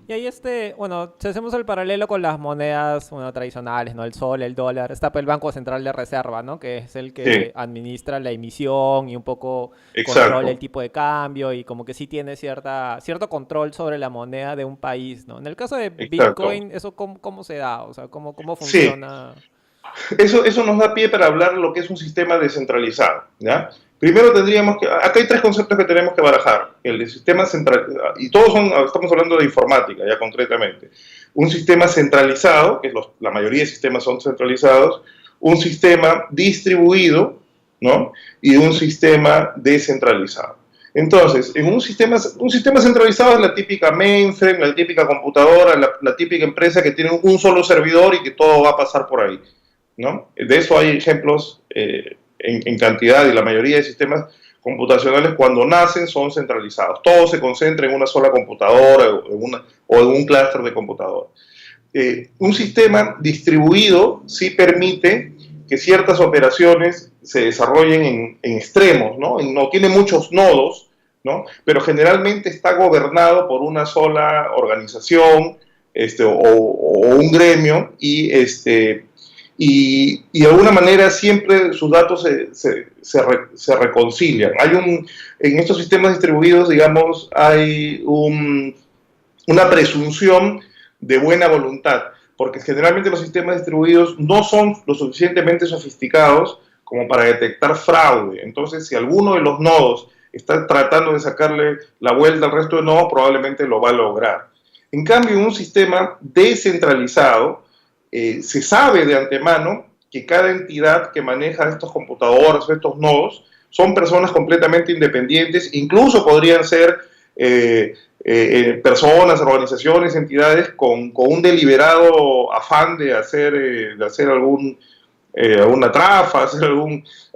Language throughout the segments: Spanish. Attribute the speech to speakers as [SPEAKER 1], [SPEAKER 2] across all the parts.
[SPEAKER 1] Y ahí bueno, si hacemos el paralelo con las monedas, bueno, tradicionales, ¿no? El sol, el dólar, está pues el Banco Central de Reserva, ¿no? Que es el que
[SPEAKER 2] Sí,
[SPEAKER 1] administra la emisión y un poco controla el
[SPEAKER 2] exacto.
[SPEAKER 1] tipo de cambio y como que sí tiene cierto control sobre la moneda de un país, ¿no? En el caso de
[SPEAKER 2] Exacto.
[SPEAKER 1] Bitcoin, ¿eso cómo se da? O sea, ¿cómo
[SPEAKER 2] Sí,
[SPEAKER 1] funciona?
[SPEAKER 2] eso nos da pie para hablar de lo que es un sistema descentralizado, ¿ya? Primero tendríamos que, acá hay tres conceptos que tenemos que barajar. El sistema central, y todos son, estamos hablando de informática, ya concretamente. Un sistema centralizado, que la mayoría de sistemas son centralizados, un sistema distribuido, ¿no? Y un sistema descentralizado. Entonces, en un sistema centralizado es la típica mainframe, la típica computadora, la típica empresa que tiene un solo servidor y que todo va a pasar por ahí, ¿no? De eso hay ejemplos en cantidad y la mayoría de sistemas computacionales cuando nacen son centralizados. Todo se concentra en una sola computadora o en un clúster de computadoras. Un sistema distribuido sí permite que ciertas operaciones se desarrollen en extremos, ¿no? No tiene muchos nodos, ¿no? Pero generalmente está gobernado por una sola organización o un gremio y de alguna manera siempre sus datos se reconcilian. En estos sistemas distribuidos, digamos, hay una presunción de buena voluntad, porque generalmente los sistemas distribuidos no son lo suficientemente sofisticados como para detectar fraude. Entonces, si alguno de los nodos está tratando de sacarle la vuelta al resto de nodos, probablemente lo va a lograr. En cambio, en un sistema descentralizado, se sabe de antemano que cada entidad que maneja estos computadores o estos nodos son personas completamente independientes, incluso podrían ser eh, personas, organizaciones, entidades con un deliberado afán de hacer alguna trafa,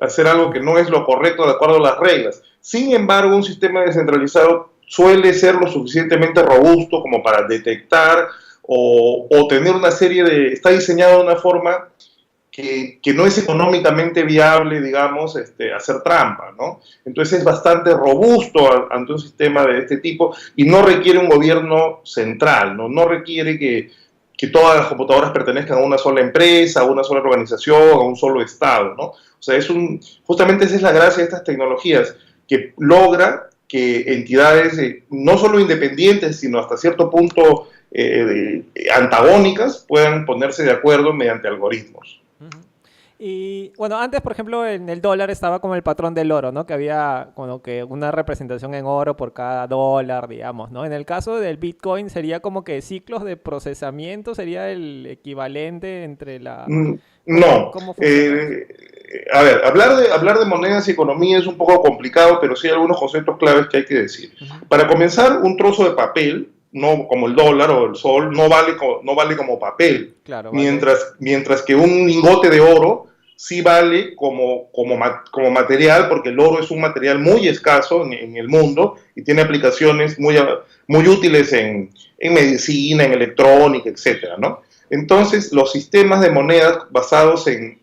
[SPEAKER 2] hacer algo que no es lo correcto de acuerdo a las reglas. Sin embargo, un sistema descentralizado suele ser lo suficientemente robusto como para detectar o tener una serie está diseñado de una forma que no es económicamente viable, digamos, hacer trampa, ¿no? Entonces es bastante robusto ante un sistema de este tipo y no requiere un gobierno central, ¿no? No requiere que todas las computadoras pertenezcan a una sola empresa, a una sola organización, a un solo estado, ¿no? O sea, justamente esa es la gracia de estas tecnologías, que logra que entidades no solo independientes, sino hasta cierto punto antagónicas puedan ponerse de acuerdo mediante algoritmos.
[SPEAKER 1] Ujú. Y bueno, antes, por ejemplo, en el dólar estaba como el patrón del oro, ¿no? Que había como que una representación en oro por cada dólar, digamos, ¿no? En el caso del Bitcoin sería como que ciclos de procesamiento, sería el equivalente entre la...
[SPEAKER 2] No.
[SPEAKER 1] ¿Cómo funciona eso?
[SPEAKER 2] A ver, hablar de monedas y economía es un poco complicado, pero sí hay algunos conceptos claves que hay que decir.
[SPEAKER 1] Ujú.
[SPEAKER 2] Para comenzar, un trozo de papel, no como el dólar o el sol, no vale como papel,
[SPEAKER 1] Claro, vale.
[SPEAKER 2] mientras que un lingote de oro sí vale como material, porque el oro es un material muy escaso en el mundo y tiene aplicaciones muy útiles en medicina, en electrónica, etcétera, ¿no? Entonces, los sistemas de monedas basados en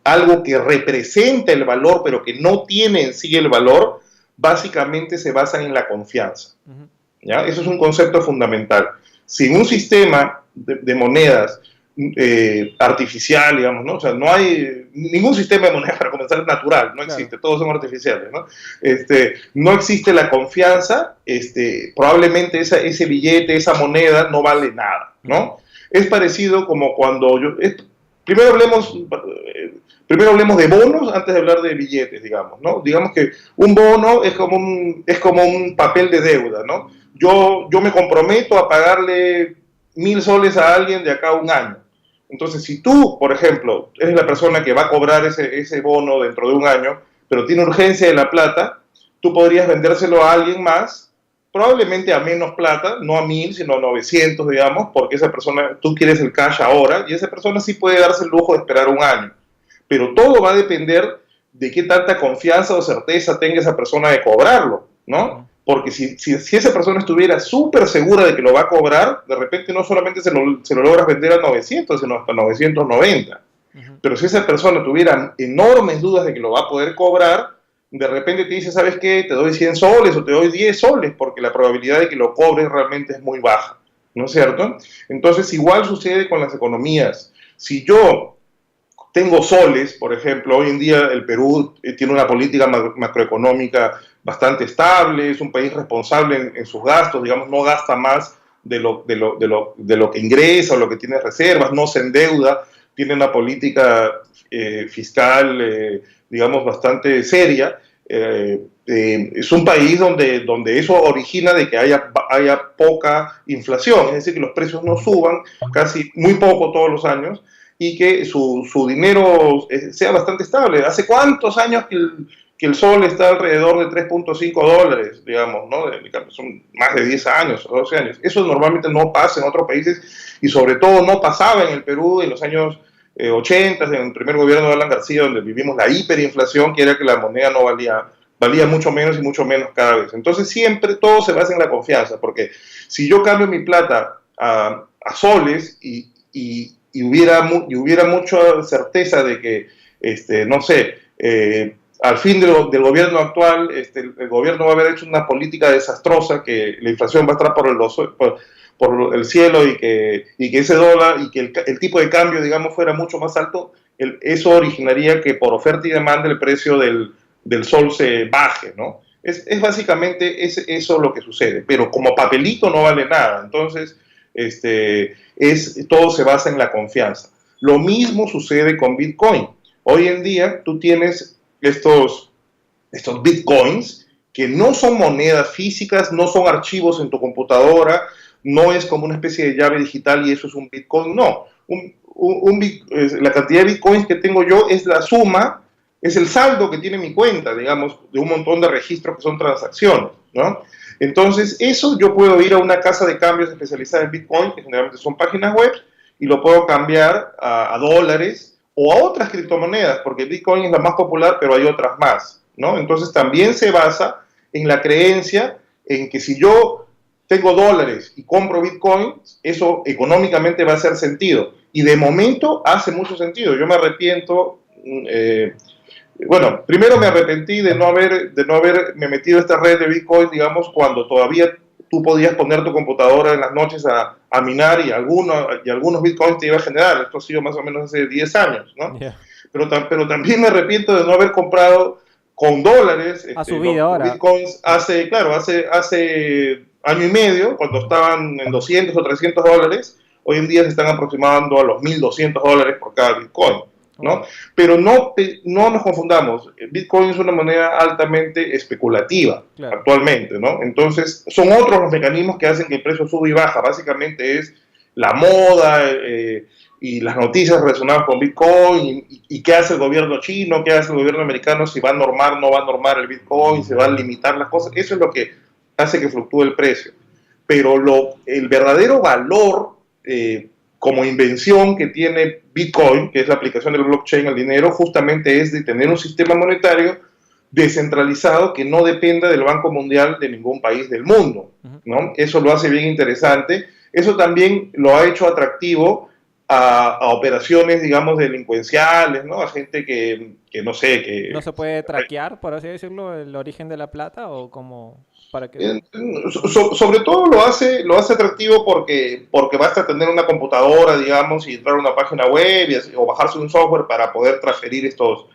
[SPEAKER 2] algo que representa el valor, pero que no tiene en sí el valor, básicamente se basan en la confianza.
[SPEAKER 1] Ujú.
[SPEAKER 2] ¿Ya? Eso es un concepto fundamental. Sin un sistema de monedas artificial, digamos, ¿no? O sea, no hay ningún sistema de monedas para comenzar natural, no
[SPEAKER 1] Claro.
[SPEAKER 2] existe, todos son artificiales, ¿no? No existe la confianza, probablemente ese billete, esa moneda no vale nada,
[SPEAKER 1] Ujú.
[SPEAKER 2] ¿no? Es parecido como cuando primero hablemos, primero hablemos de bonos antes de hablar de billetes, digamos, ¿no? Digamos que un bono es como un papel de deuda, ¿no? Yo me comprometo a pagarle 1.000 soles a alguien de acá a un año. Entonces, si tú, por ejemplo, eres la persona que va a cobrar ese bono dentro de un año, pero tiene urgencia de la plata, tú podrías vendérselo a alguien más, probablemente a menos plata, no a 1.000, sino a 900, digamos, porque esa persona, tú quieres el cash ahora, y esa persona sí puede darse el lujo de esperar un año. Pero todo va a depender de qué tanta confianza o certeza tenga esa persona de cobrarlo, ¿no?
[SPEAKER 1] Ujú.
[SPEAKER 2] Porque si esa persona estuviera súper segura de que lo va a cobrar, de repente no solamente se lo logras vender a 900, sino hasta 990.
[SPEAKER 1] Ujú.
[SPEAKER 2] Pero si esa persona tuviera enormes dudas de que lo va a poder cobrar, de repente te dice, ¿sabes qué? Te doy 100 soles o te doy 10 soles, porque la probabilidad de que lo cobres realmente es muy baja, ¿no es cierto? Entonces, igual sucede con las economías. Si yo tengo soles, por ejemplo, hoy en día el Perú tiene una política macroeconómica bastante estable, es un país responsable en sus gastos, digamos, no gasta más de lo que ingresa o lo que tiene reservas, no se endeuda, tiene una política fiscal, digamos, bastante seria. Es un país donde eso origina de que haya poca inflación, es decir, que los precios no suban casi muy poco todos los años y que su dinero sea bastante estable. ¿Hace cuántos años que el sol está alrededor de 3.5 dólares, digamos, ¿no? Son más de 10 años o 12 años. Eso normalmente no pasa en otros países y sobre todo no pasaba en el Perú en los años 80, en el primer gobierno de Alan García, donde vivimos la hiperinflación, que era que la moneda no valía mucho menos y mucho menos cada vez. Entonces siempre todo se basa en la confianza, porque si yo cambio mi plata a soles y hubiera mucha certeza de que, no sé, al fin del gobierno actual, el gobierno va a haber hecho una política desastrosa, que la inflación va a estar por el cielo y que ese dólar y que el tipo de cambio, digamos, fuera mucho más alto, eso originaría que por oferta y demanda el precio del sol se baje, ¿no? Es básicamente eso lo que sucede, pero como papelito no vale nada, entonces todo se basa en la confianza. Lo mismo sucede con Bitcoin. Hoy en día tú tienes estos Bitcoins que no son monedas físicas, no son archivos en tu computadora, no es como una especie de llave digital y eso es un Bitcoin, no. La cantidad de Bitcoins que tengo yo es la suma, es el saldo que tiene mi cuenta, digamos, de un montón de registros que son transacciones, ¿no? Entonces, eso yo puedo ir a una casa de cambios especializada en Bitcoin, que generalmente son páginas web, y lo puedo cambiar a dólares o a otras criptomonedas, porque Bitcoin es la más popular, pero hay otras más, ¿no? Entonces, también se basa en la creencia en que si yo tengo dólares y compro Bitcoin, eso económicamente va a hacer sentido. Y de momento hace mucho sentido. Yo me arrepiento... bueno, primero me arrepentí de no haberme metido a esta red de Bitcoin, digamos, cuando todavía tú podías poner tu computadora en las noches a minar y algunos Bitcoins te iba a generar. Esto ha sido más o menos hace 10 años, ¿no? Yeah. Pero también me arrepiento de no haber comprado con dólares
[SPEAKER 1] los
[SPEAKER 2] Bitcoins hace año y medio, cuando estaban en 200 o 300 dólares. Hoy en día se están aproximando a los 1.200 dólares por cada Bitcoin, ¿no? Pero no nos confundamos, Bitcoin es una moneda altamente especulativa, claro, actualmente, ¿no? Entonces son otros los mecanismos que hacen que el precio suba y baja. Básicamente es la moda y las noticias relacionadas con Bitcoin y qué hace el gobierno chino, qué hace el gobierno americano, si va a normar, no va a normar el Bitcoin, se va a limitar las cosas. Eso es lo que hace que fluctúe el precio. Pero el verdadero valor como invención que tiene Bitcoin, que es la aplicación del blockchain al dinero, justamente es de tener un sistema monetario descentralizado que no dependa del Banco Mundial de ningún país del mundo, ¿no? Eso lo hace bien interesante. Eso también lo ha hecho atractivo a operaciones, digamos, delincuenciales, ¿no? A gente que no sé, que...
[SPEAKER 1] ¿No se puede traquear, por así decirlo, el origen de la plata o como para que...
[SPEAKER 2] sobre todo lo hace atractivo porque basta tener una computadora, digamos, y entrar a una página web o bajarse un software para poder transferir estos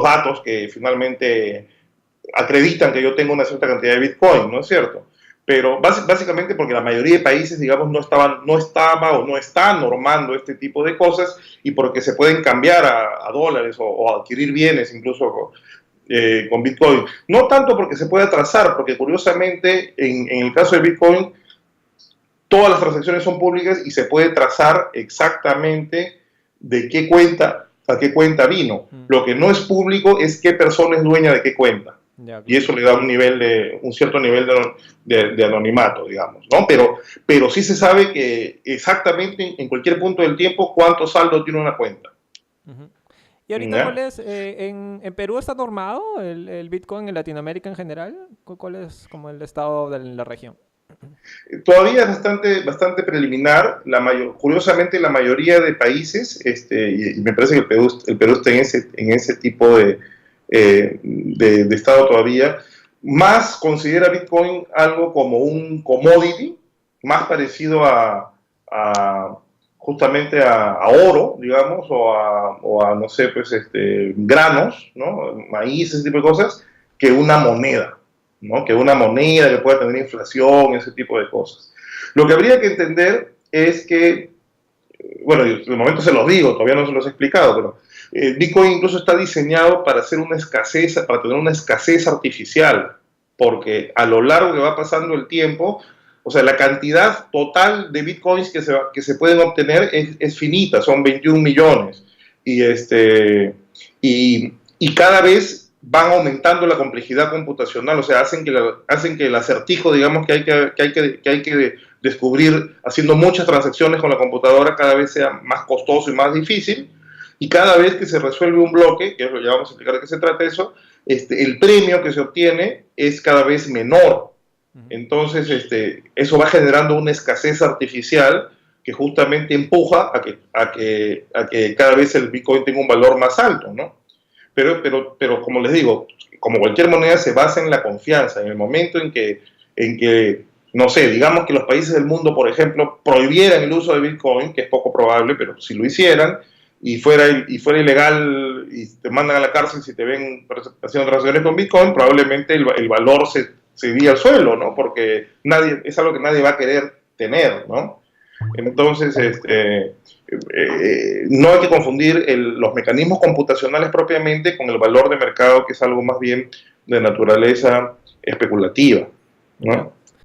[SPEAKER 2] datos que finalmente acreditan que yo tengo una cierta cantidad de Bitcoin, ¿no es cierto? Pero básicamente porque la mayoría de países, digamos, no están normando este tipo de cosas y porque se pueden cambiar a dólares o adquirir bienes incluso con Bitcoin. No tanto porque se pueda trazar, porque curiosamente en el caso de Bitcoin todas las transacciones son públicas y se puede trazar exactamente de qué cuenta a qué cuenta vino. Lo que no es público es qué persona es dueña de qué cuenta. Y eso le da un cierto nivel de anonimato, digamos, ¿no? Pero sí se sabe que exactamente en cualquier punto del tiempo cuánto saldo tiene una cuenta.
[SPEAKER 1] ¿Y ahorita cuál es? ¿En Perú está normado el Bitcoin, en Latinoamérica en general? ¿Cuál es como el estado de la región?
[SPEAKER 2] Todavía es bastante preliminar. Curiosamente, la mayoría de países, y me parece que el Perú está en ese tipo de de Estado todavía, más considera Bitcoin algo como un commodity, más parecido justamente a oro, digamos, o a no sé, pues, granos, ¿no? Maíz, ese tipo de cosas, que una moneda, ¿no? Que una moneda que pueda tener inflación, ese tipo de cosas. Lo que habría que entender es que, bueno, de momento se los digo, todavía no se los he explicado, pero Bitcoin incluso está diseñado para hacer una escasez, para tener una escasez artificial, porque a lo largo que va pasando el tiempo, o sea, la cantidad total de bitcoins que se pueden obtener es finita, son 21 millones. Y cada vez van aumentando la complejidad computacional, o sea, hacen que el acertijo, digamos, que hay que descubrir haciendo muchas transacciones con la computadora cada vez sea más costoso y más difícil. Y cada vez que se resuelve un bloque, que ya vamos a explicar de qué se trata eso, el premio que se obtiene es cada vez menor. Entonces, eso va generando una escasez artificial que justamente empuja a que cada vez el Bitcoin tenga un valor más alto, ¿no? Pero como les digo, como cualquier moneda se basa en la confianza. En el momento en que, no sé, digamos que los países del mundo, por ejemplo, prohibieran el uso de Bitcoin, que es poco probable, pero si lo hicieran, y fuera ilegal y te mandan a la cárcel si te ven haciendo transacciones con Bitcoin, probablemente el valor se iría al suelo, ¿no? Porque es algo que nadie va a querer tener, ¿no? Entonces, no hay que confundir los mecanismos computacionales propiamente con el valor de mercado, que es algo más bien de naturaleza especulativa, ¿no?